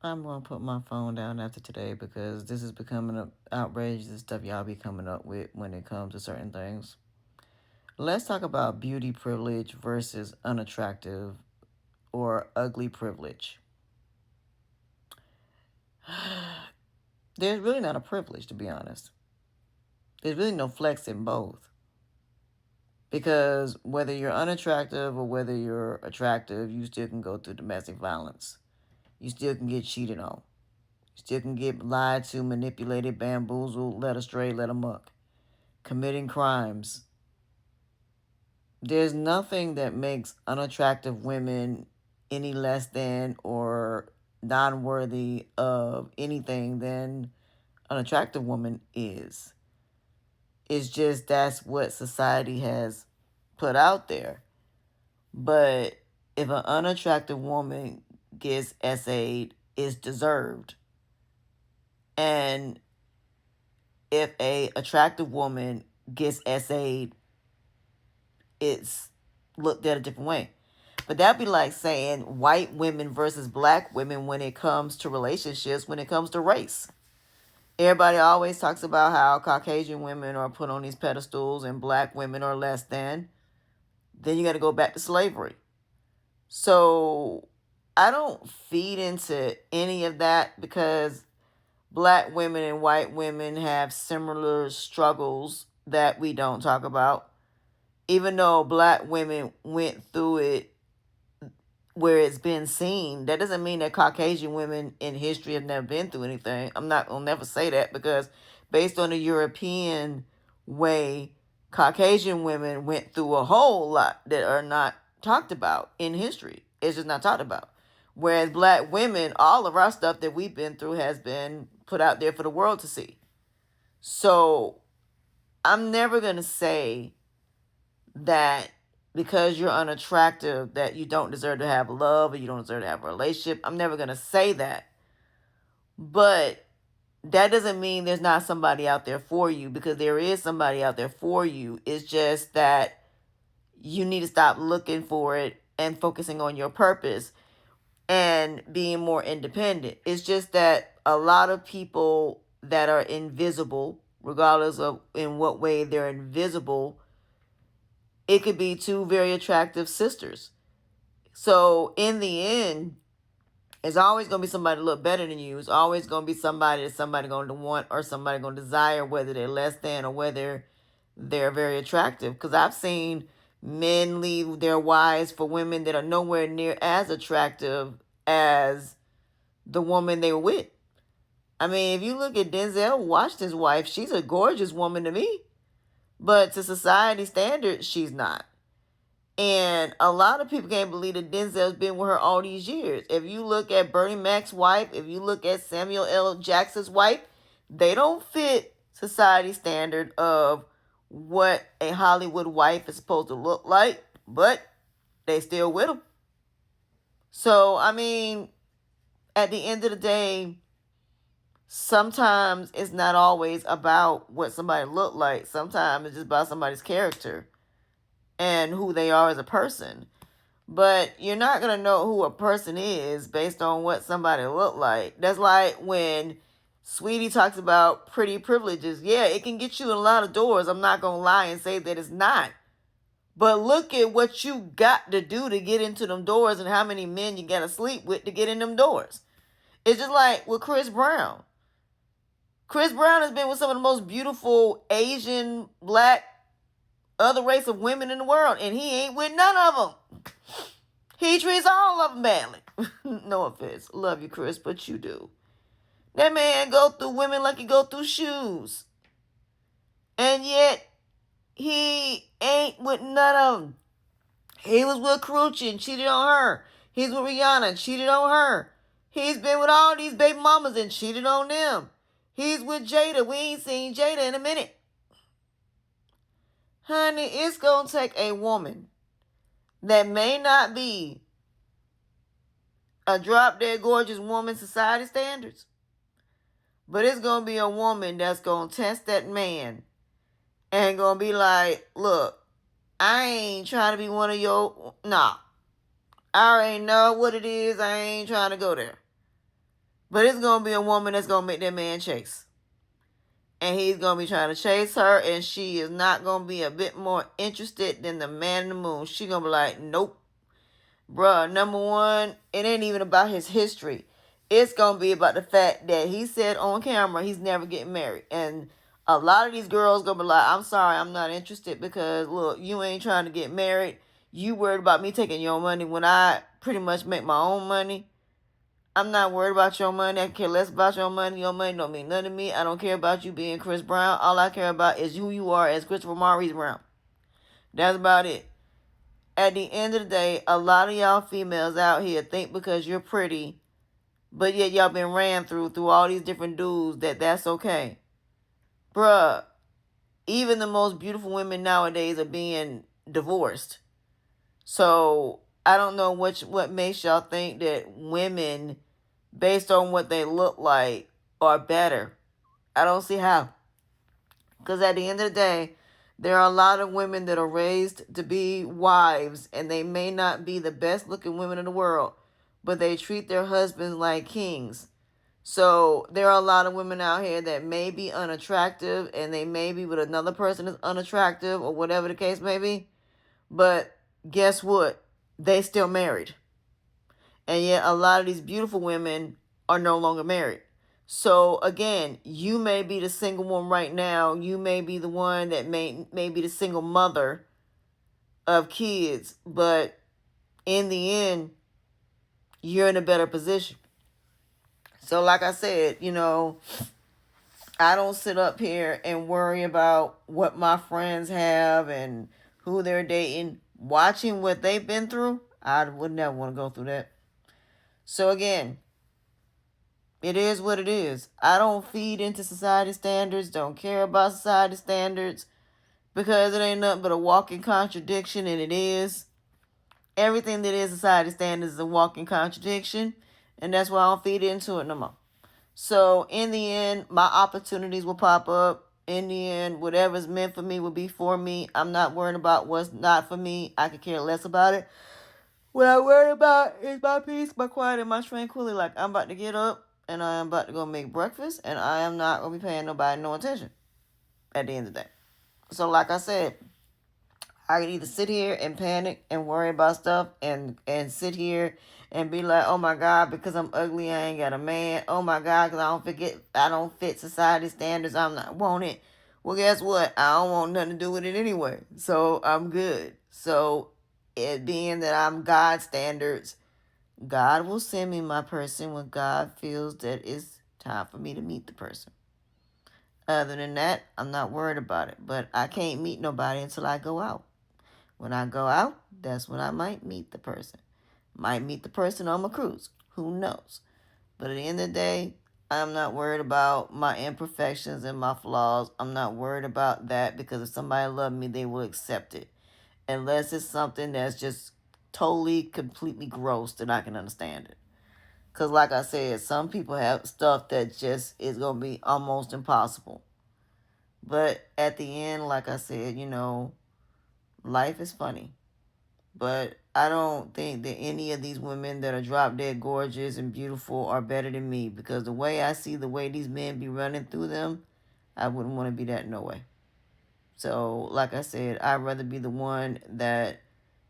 I'm gonna put my phone down after today because this is becoming outrageous the stuff y'all be coming up with when it comes to certain things. Let's talk about beauty privilege versus unattractive or ugly privilege. There's really not a privilege, to be honest. There's really no flex in both. Because whether you're unattractive or whether you're attractive, you still can go through domestic violence. You still can get cheated on. You still can get lied to, manipulated, bamboozled, led astray, led amok. Committing crimes. There's nothing that makes unattractive women any less than or non worthy of anything than an attractive woman is. It's just that's what society has put out there. But if an unattractive woman gets essayed, it's deserved. And if a attractive woman gets essayed, it's looked at a different way. But that'd be like saying white women versus black women when it comes to relationships, when it comes to race. Everybody always talks about how Caucasian women are put on these pedestals and black women are less than. Then you got to go back to slavery. So I don't feed into any of that because black women and white women have similar struggles that we don't talk about. Even though black women went through it where it's been seen, that doesn't mean that Caucasian women in history have never been through anything. I'll never say that because based on the European way, Caucasian women went through a whole lot that are not talked about in history. It's just not talked about. Whereas black women, all of our stuff that we've been through has been put out there for the world to see. So I'm never going to say that because you're unattractive that you don't deserve to have love or you don't deserve to have a relationship. I'm never going to say that. But that doesn't mean there's not somebody out there for you because there is somebody out there for you. It's just that you need to stop looking for it and focusing on your purpose and being more independent. It's just that a lot of people that are invisible, regardless of in what way they're invisible, it could be two very attractive sisters. So in the end, it's always going to be somebody to look better than you. It's always going to be somebody that somebody going to want or somebody going to desire, whether they're less than or whether they're very attractive. Because I've seen men leave their wives for women that are nowhere near as attractive as the woman they were with. I mean, if you look at Denzel Washington's wife, she's a gorgeous woman to me. But to society standards, she's not. And a lot of people can't believe that Denzel's been with her all these years. If you look at Bernie Mac's wife, if you look at Samuel L. Jackson's wife, they don't fit society standard of what a Hollywood wife is supposed to look like, but they still with them. So, I mean, at the end of the day, sometimes it's not always about what somebody look like. Sometimes it's just about somebody's character and who they are as a person. But you're not going to know who a person is based on what somebody look like. That's like when Sweetie talks about pretty privileges. Yeah, it can get you in a lot of doors. I'm not going to lie and say that it's not. But look at what you got to do to get into them doors and how many men you got to sleep with to get in them doors. It's just like with Chris Brown. Chris Brown has been with some of the most beautiful Asian, black, other race of women in the world, and he ain't with none of them. He treats all of them badly. No offense. Love you, Chris, but you do. That man go through women like he go through shoes. And yet, he ain't with none of them. He was with Karuchi and cheated on her. He's with Rihanna and cheated on her. He's been with all these baby mamas and cheated on them. He's with Jada. We ain't seen Jada in a minute. Honey, it's going to take a woman that may not be a drop dead gorgeous woman society standards, but it's going to be a woman that's going to test that man and going to be like, look, I ain't trying to be one of your, nah. I already know what it is. I ain't trying to go there. But it's going to be a woman that's going to make that man chase. And he's going to be trying to chase her, and she is not going to be a bit more interested than the man in the moon. She going to be like, nope. Bruh, number one, it ain't even about his history. It's going to be about the fact that he said on camera he's never getting married. And a lot of these girls going to be like, I'm sorry, I'm not interested because, look, you ain't trying to get married. You worried about me taking your money when I pretty much make my own money. I'm not worried about your money. I care less about your money. Your money don't mean nothing to me. I don't care about you being Chris Brown. All I care about is who you are as Christopher Maurice Brown. That's about it. At the end of the day, a lot of y'all females out here think because you're pretty, but yet y'all been ran through all these different dudes that's okay. Bruh, even the most beautiful women nowadays are being divorced. So I don't know what makes y'all think that women, based on what they look like, are better. I don't see how. Because at the end of the day, there are a lot of women that are raised to be wives, and they may not be the best looking women in the world, but they treat their husbands like kings. So there are a lot of women out here that may be unattractive, and they may be with another person that's unattractive, or whatever the case may be. But guess what? They still married. And yet a lot of these beautiful women are no longer married. So again, you may be the single one right now. You may be the one that may be the single mother of kids. But in the end, you're in a better position. So like I said, I don't sit up here and worry about what my friends have and who they're dating. Watching what they've been through, I would never want to go through that. So again, it is what it is. I don't feed into society standards, don't care about society standards, because it ain't nothing but a walking contradiction, and it is. Everything that is society standards is a walking contradiction, and that's why I don't feed into it no more. So in the end, my opportunities will pop up. In the end, whatever's meant for me will be for me. I'm not worried about what's not for me. I could care less about it. What I worry about is my peace, my quiet, and my tranquility. Like, I'm about to get up and I am about to go make breakfast, and I am not going to be paying nobody no attention at the end of the day. So, like I said, I can either sit here and panic and worry about stuff and sit here and be like, oh my God, because I'm ugly, I ain't got a man. Oh my God, because I don't fit society standards, I'm not want it. Well, guess what? I don't want nothing to do with it anyway. So I'm good. So it being that I'm God standards, God will send me my person when God feels that it's time for me to meet the person. Other than that, I'm not worried about it. But I can't meet nobody until I go out. When I go out, that's when I might meet the person. Might meet the person on my cruise. Who knows? But at the end of the day, I'm not worried about my imperfections and my flaws. I'm not worried about that, because if somebody loves me, they will accept it. Unless it's something that's just totally, completely gross that I can understand it. Because like I said, some people have stuff that just is going to be almost impossible. But at the end, like I said, life is funny. But I don't think that any of these women that are drop dead gorgeous and beautiful are better than me, because the way I see the way these men be running through them, I wouldn't want to be that no way. So, like I said, I'd rather be the one that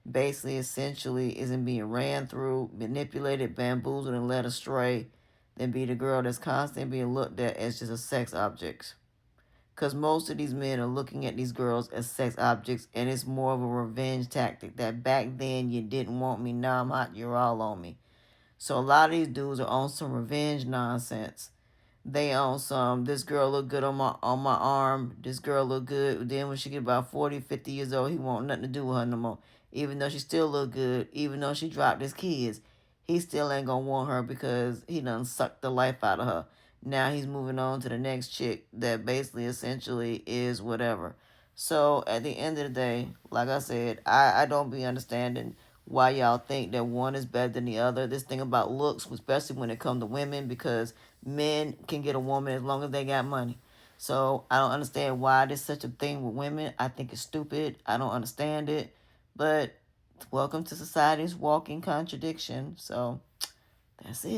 basically essentially isn't being ran through, manipulated, bamboozled, and led astray than be the girl that's constantly being looked at as just a sex object. Because most of these men are looking at these girls as sex objects, and it's more of a revenge tactic. That back then you didn't want me, now I'm hot, you're all on me. So a lot of these dudes are on some revenge nonsense. They on some, this girl look good on my arm, this girl look good. Then when she get about 40, 50 years old, he want nothing to do with her no more. Even though she still look good, even though she dropped his kids, he still ain't gonna want her because he done sucked the life out of her. Now he's moving on to the next chick that basically essentially is whatever. So at the end of the day, like I said, I don't be understanding why y'all think that one is better than the other. This thing about looks, especially when it comes to women, because men can get a woman as long as they got money. So I don't understand why there's such a thing with women. I think it's stupid. I don't understand it. But welcome to society's walking contradiction. So that's it.